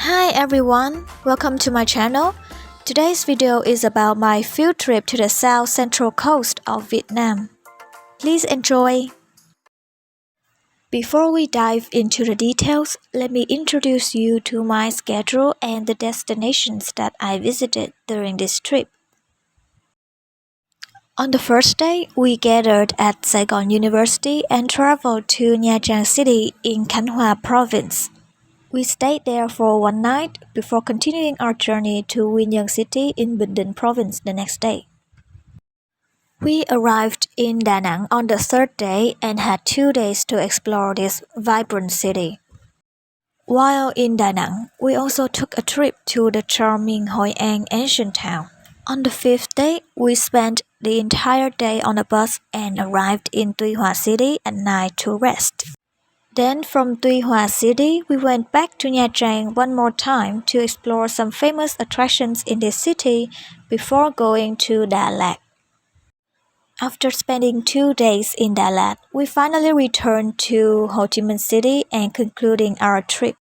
Hi everyone, welcome to my channel. Today's video is about my field trip to the south central coast of Vietnam. Please enjoy. Before we dive into the details, let me introduce you to my schedule and the destinations that I visited during this trip. On the first day, we gathered at Saigon University and traveled to Nha Trang City in Khánh Hòa Province. We stayed there for one night before continuing our journey to Quy Nhơn City in Bình Định Province the next day. We arrived in Da Nang on the third day and had 2 days to explore this vibrant city. While in Da Nang, we also took a trip to the charming Hoi An ancient town. On the fifth day, we spent the entire day on a bus and arrived in Tuy Hòa City at night to rest. Then from Tuy Hòa City, we went back to Nha Trang one more time to explore some famous attractions in this city before going to Đà Lạt. After spending 2 days in Đà Lạt, we finally returned to Ho Chi Minh City and concluding our trip.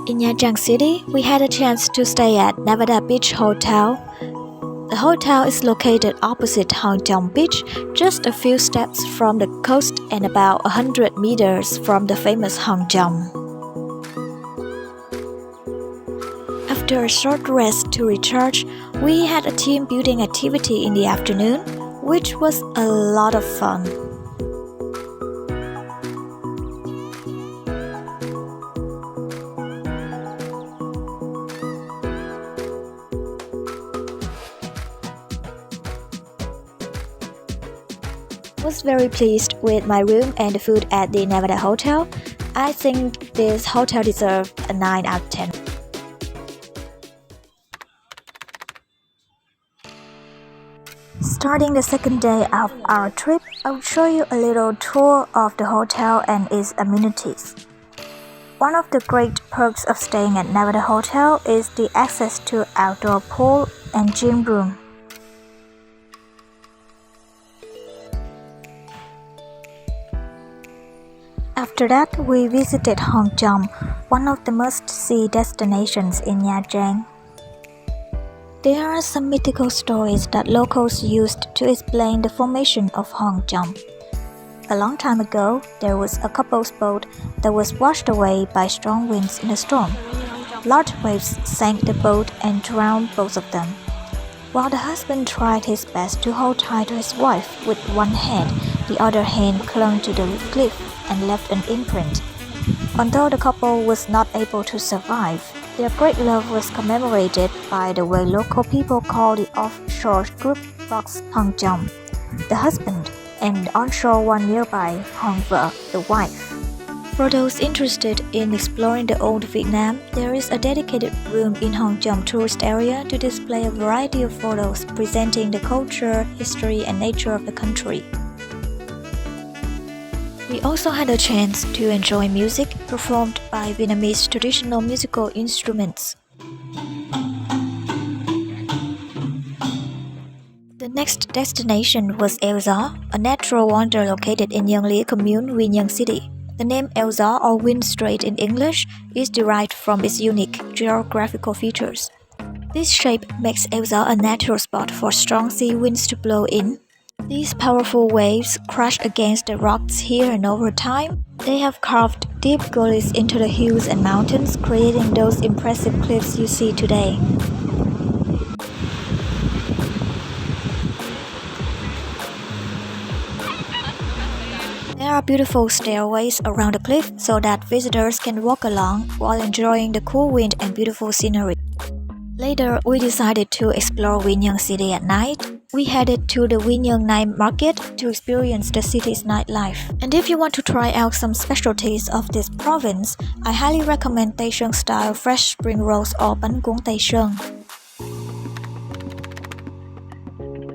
In Nha Trang City, we had a chance to stay at Nevada Beach Hotel. The hotel is located opposite Hang Chong Beach, just a few steps from the coast and about 100 meters from the famous Hang Chong. After a short rest to recharge, we had a team building activity in the afternoon, which was a lot of fun. Was very pleased with my room and the food at the Nevada Hotel. I think this hotel deserved a 9 out of 10. Starting the second day of our trip, I will show you a little tour of the hotel and its amenities. One of the great perks of staying at Nevada Hotel is the access to outdoor pool and gym room. After that, we visited Hang Chong, one of the must-see destinations in Nha Trang. There are some mythical stories that locals used to explain the formation of Hang Chong. A long time ago, there was a couple's boat that was washed away by strong winds in a storm. Large waves sank the boat and drowned both of them. While the husband tried his best to hold tight to his wife with one hand, the other hand clung to the cliff and left an imprint. Although the couple was not able to survive, their great love was commemorated by the way local people call the offshore group box Hang Chong, the husband, and the onshore one nearby Hang Vợ, the wife. For those interested in exploring the old Vietnam, there is a dedicated room in Hang Chong tourist area to display a variety of photos presenting the culture, history, and nature of the country. We also had a chance to enjoy music performed by Vietnamese traditional musical instruments. The next destination was El Gió, a natural wonder located in Nhân Lý Commune, Quy Nhơn City. The name Elza, or Wind Strait in English, is derived from its unique geographical features. This shape makes Elza a natural spot for strong sea winds to blow in. These powerful waves crash against the rocks here, and over time, they have carved deep gullies into the hills and mountains, creating those impressive cliffs you see today. There are beautiful stairways around the cliff so that visitors can walk along while enjoying the cool wind and beautiful scenery. Later, we decided to explore Winyang City at night. We headed to the Winyang Night Market to experience the city's nightlife. And if you want to try out some specialties of this province, I highly recommend Taichung-style fresh spring rolls or bánh cuốn Taichung.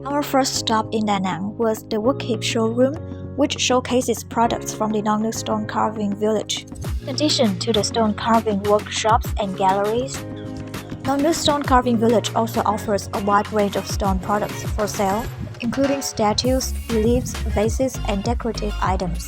Our first stop in Da Nang was the Woodkeep showroom, which showcases products from the Nong Nu stone carving village. In addition to the stone carving workshops and galleries, Nong Nu stone carving village also offers a wide range of stone products for sale, including statues, reliefs, vases, and decorative items.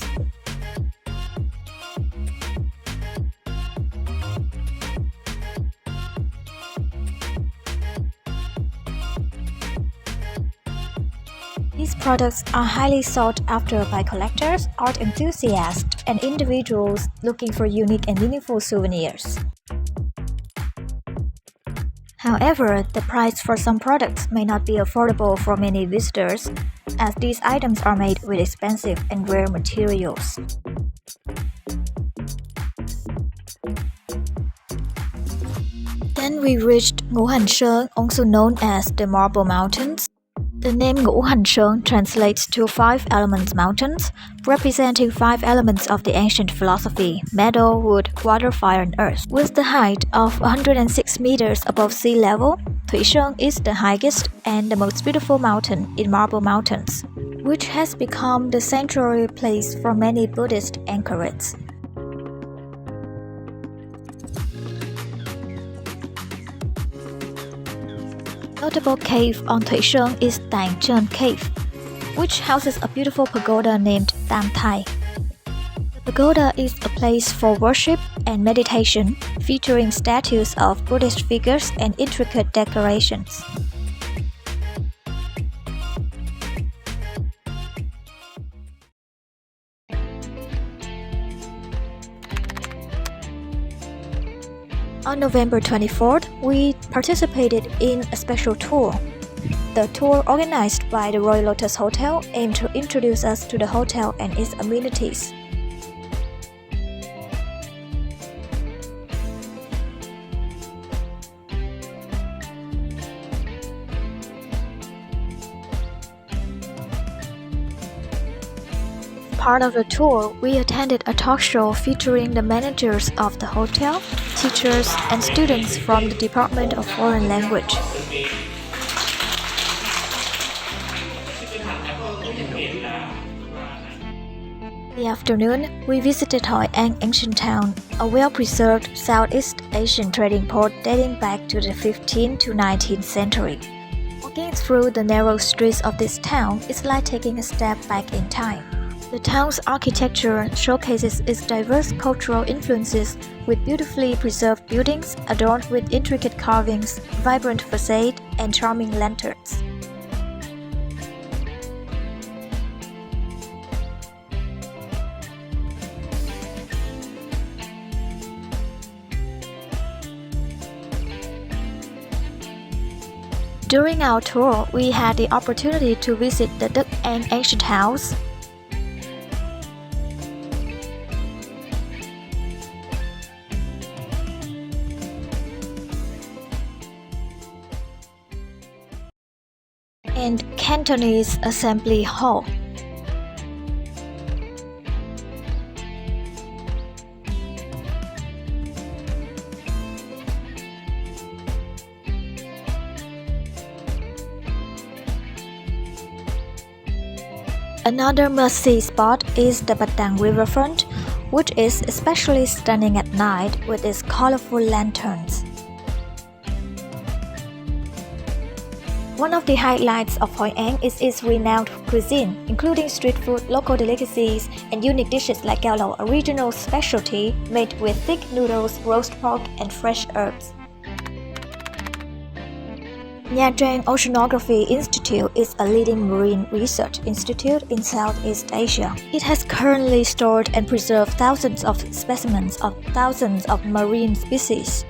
These products are highly sought after by collectors, art enthusiasts, and individuals looking for unique and meaningful souvenirs. However, the price for some products may not be affordable for many visitors, as these items are made with expensive and rare materials. Then we reached Ngũ Hành Sơn, also known as the Marble Mountains. The name Ngũ Hành Sơn translates to 5 elements mountains, representing 5 elements of the ancient philosophy: metal, wood, water, fire, and earth. With the height of 106 meters above sea level, Thủy Sơn is the highest and the most beautiful mountain in Marble Mountains, which has become the sanctuary place for many Buddhist anchorites. Notable cave on Thủy Sơn is Tàng Trân Cave, which houses a beautiful pagoda named Tam Thai. The pagoda is a place for worship and meditation, featuring statues of Buddhist figures and intricate decorations. On November 24th, we participated in a special tour. The tour organized by the Royal Lotus Hotel aimed to introduce us to the hotel and its amenities. Part of the tour, we attended a talk show featuring the managers of the hotel, teachers, and students from the Department of Foreign Language. In the afternoon, we visited Hội An Ancient Town, a well-preserved Southeast Asian trading port dating back to the 15th to 19th century. Walking through the narrow streets of this town is like taking a step back in time. The town's architecture showcases its diverse cultural influences with beautifully preserved buildings adorned with intricate carvings, vibrant facade, and charming lanterns. During our tour, we had the opportunity to visit the Đức An Ancient House. And Cantonese Assembly Hall. Another must-see spot is the Batang Riverfront, which is especially stunning at night with its colorful lanterns. One of the highlights of Hoi An is its renowned cuisine, including street food, local delicacies, and unique dishes like gao lẩu, a regional specialty made with thick noodles, roast pork, and fresh herbs. Nha Trang Oceanography Institute is a leading marine research institute in Southeast Asia. It has currently stored and preserved thousands of specimens of thousands of marine species.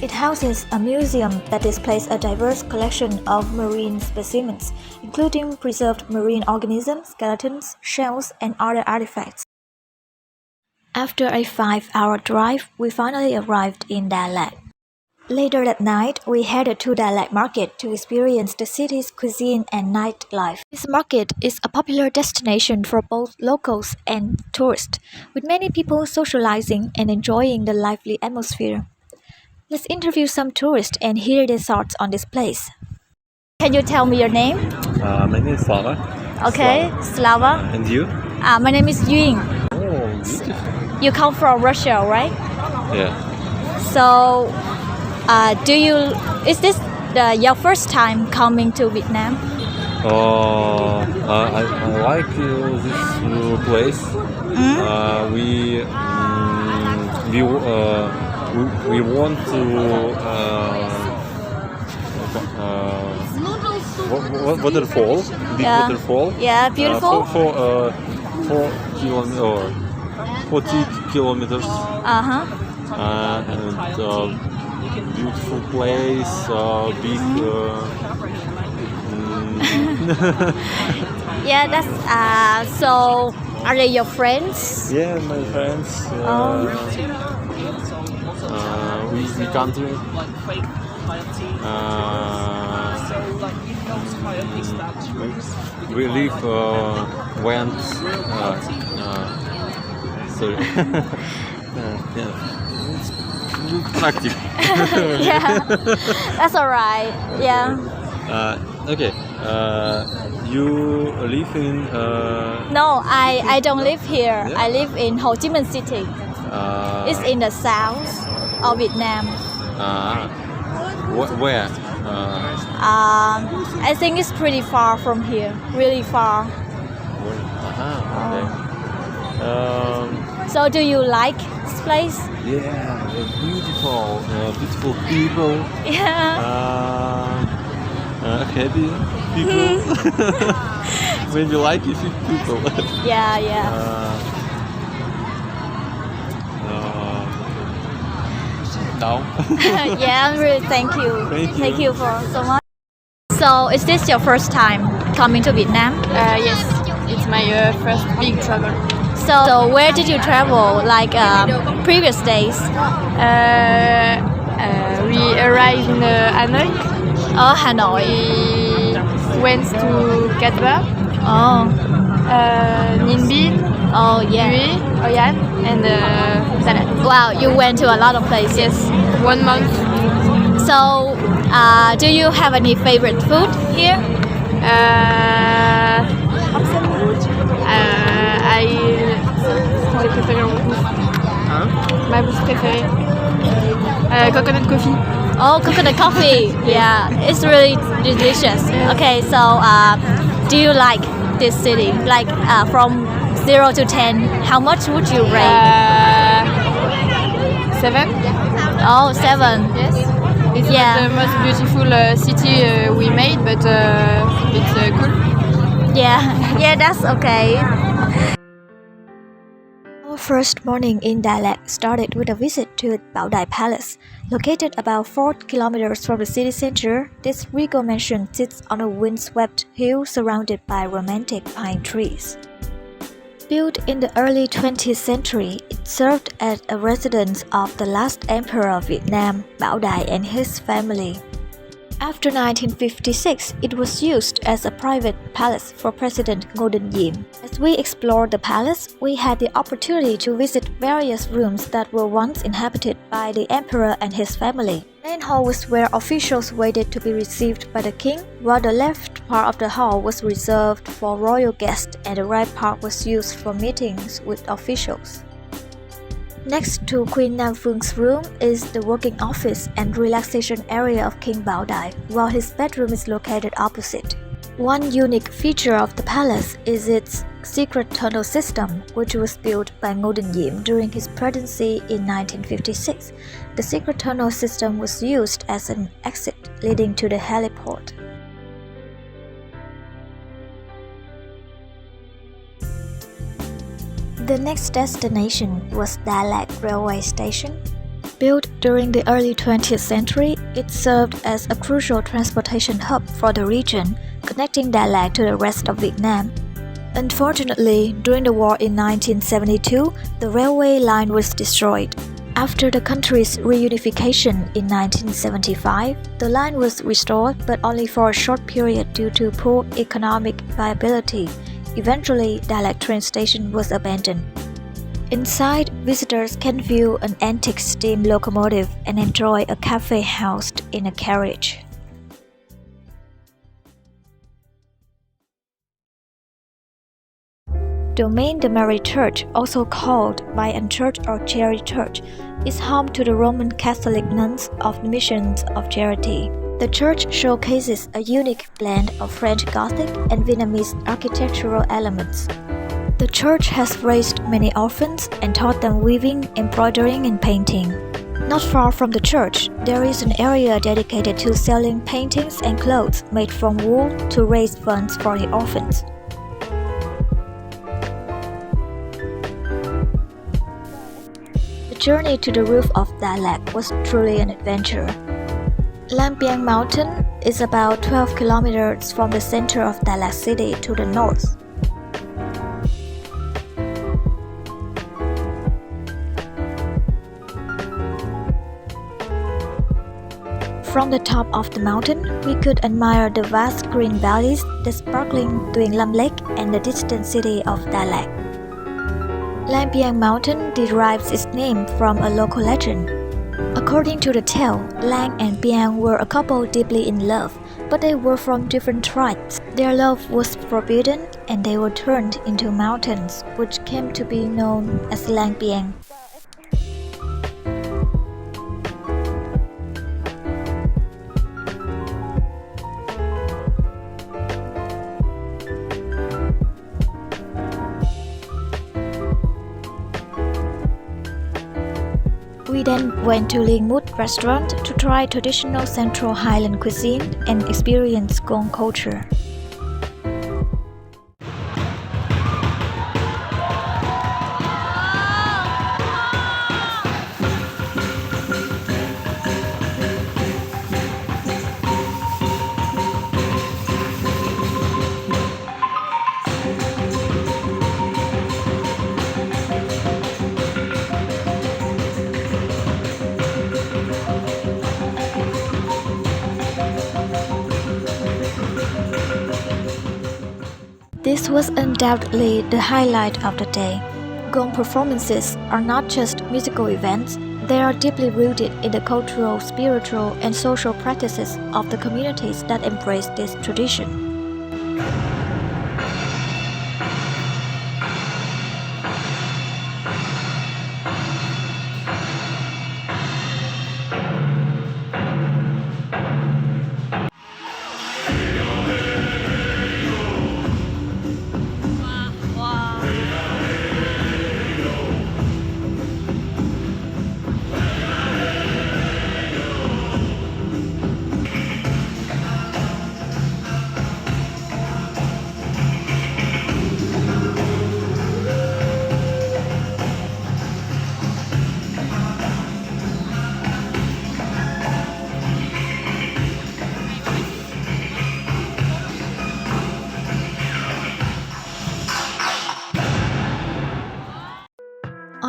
It houses a museum that displays a diverse collection of marine specimens, including preserved marine organisms, skeletons, shells, and other artifacts. After a 5-hour drive, we finally arrived in Đà Lạt. Later that night, we headed to Đà Lạt Market to experience the city's cuisine and nightlife. This market is a popular destination for both locals and tourists, with many people socializing and enjoying the lively atmosphere. Let's interview some tourists and hear their thoughts on this place. Can you tell me your name? My name is Slava. Okay, Slava. And you? My name is Duyên. Oh, beautiful. You come from Russia, right? Yeah. So, is this your first time coming to Vietnam? I like this place. We want to waterfall, big waterfall. Yeah, beautiful. For 40 kilometers. And beautiful place, big. Yeah, that's so. Are they your friends? Yeah, my friends. We country. We live went. Sorry. Yeah. Active. Yeah, that's alright. Yeah. Okay. You live in? No, I don't live here. Yeah? I live in Ho Chi Minh City. It's in the south of Vietnam. Where? I think it's pretty far from here. Really far. Okay. So, do you like this place? Yeah, beautiful people. Yeah. Happy people. When you like it, people. Yeah. No. Yeah, really thank you. Thank you. For so much. So, is this your first time coming to Vietnam? Yes, it's my first big travel. So where did you travel, like previous days? We arrived in Hanoi. Oh, Hanoi. We went to Cat Ba, Ninh Binh, Oh, yeah. Hue, Hoi An, and Đà Lạt. Wow, you went to a lot of places. Yes, 1 month. So, do you have any favorite food here? Comment les préférés en bouffe? Ma bouffe préférée? Coconut coffee. Oh, coconut coffee. Yeah, it's really delicious. Okay, so do you like this city? Like from 0 to 10, how much would you rate? 7. Oh, 7. Yes. It's Yeah. not the most beautiful city we made, but it's cool. Yeah, that's okay. Our first morning in Đà Lạt started with a visit to Bảo Đại Palace. Located about 4 kilometers from the city center, this regal mansion sits on a windswept hill surrounded by romantic pine trees. Built in the early 20th century, it served as a residence of the last emperor of Vietnam, Bảo Đại, and his family. After 1956, it was used as a private palace for President Ngô Đình Diệm. As we explored the palace, we had the opportunity to visit various rooms that were once inhabited by the emperor and his family. Main hall was where officials waited to be received by the king, while the left part of the hall was reserved for royal guests and the right part was used for meetings with officials. Next to Queen Nam Phuong's room is the working office and relaxation area of King Bảo Đại, while his bedroom is located opposite. One unique feature of the palace is its secret tunnel system, which was built by Ngô Đình Diệm during his presidency in 1956. The secret tunnel system was used as an exit leading to the heliport. The next destination was Đà Lạt Railway Station. Built during the early 20th century, it served as a crucial transportation hub for the region, connecting Đà Lạt to the rest of Vietnam. Unfortunately, during the war in 1972, the railway line was destroyed. After the country's reunification in 1975, the line was restored but only for a short period due to poor economic viability. Eventually, Đà Lạt train station was abandoned. Inside, visitors can view an antique steam locomotive and enjoy a cafe housed in a carriage. Domaine de Marie Church, also called Bayern Church or Cherry Church, is home to the Roman Catholic nuns of the Missions of Charity. The church showcases a unique blend of French Gothic and Vietnamese architectural elements. The church has raised many orphans and taught them weaving, embroidering, and painting. Not far from the church, there is an area dedicated to selling paintings and clothes made from wool to raise funds for the orphans. The journey to the roof of Đà Lạt was truly an adventure. Lang Biang Mountain is about 12 kilometers from the center of Đà Lạt city to the north. From the top of the mountain, we could admire the vast green valleys, the sparkling Tuyền Lâm Lake, and the distant city of Đà Lạt. Lang Biang Mountain derives its name from a local legend. According to the tale, Lang and Biang were a couple deeply in love, but they were from different tribes. Their love was forbidden and they were turned into mountains, which came to be known as Lang Biang. We then went to Liên Mút restaurant to try traditional Central Highland cuisine and experience Gong culture. This was undoubtedly the highlight of the day. Gong performances are not just musical events, they are deeply rooted in the cultural, spiritual, and social practices of the communities that embrace this tradition.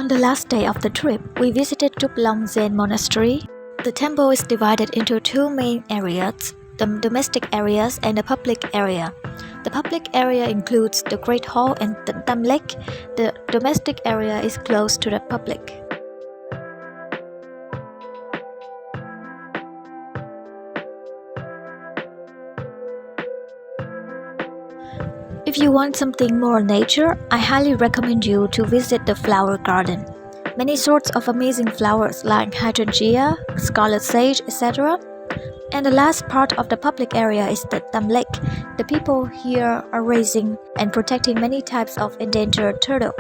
On the last day of the trip, we visited Tuplong Zen Monastery. The temple is divided into two main areas, the domestic areas and the public area. The public area includes the Great Hall and the Tam Lake. The domestic area is closed to the public. If you want something more nature, I highly recommend you to visit the flower garden. Many sorts of amazing flowers like hydrangea, scarlet sage, etc. And the last part of the public area is the Tam Lake. The people here are raising and protecting many types of endangered turtle.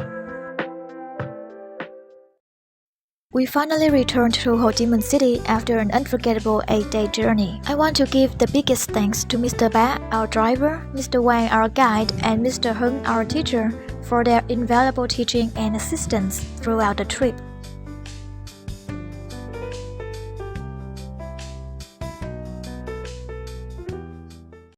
We finally returned to Ho Chi Minh City after an unforgettable 8-day journey. I want to give the biggest thanks to Mr. Ba, our driver, Mr. Wang, our guide, and Mr. Hung, our teacher, for their invaluable teaching and assistance throughout the trip.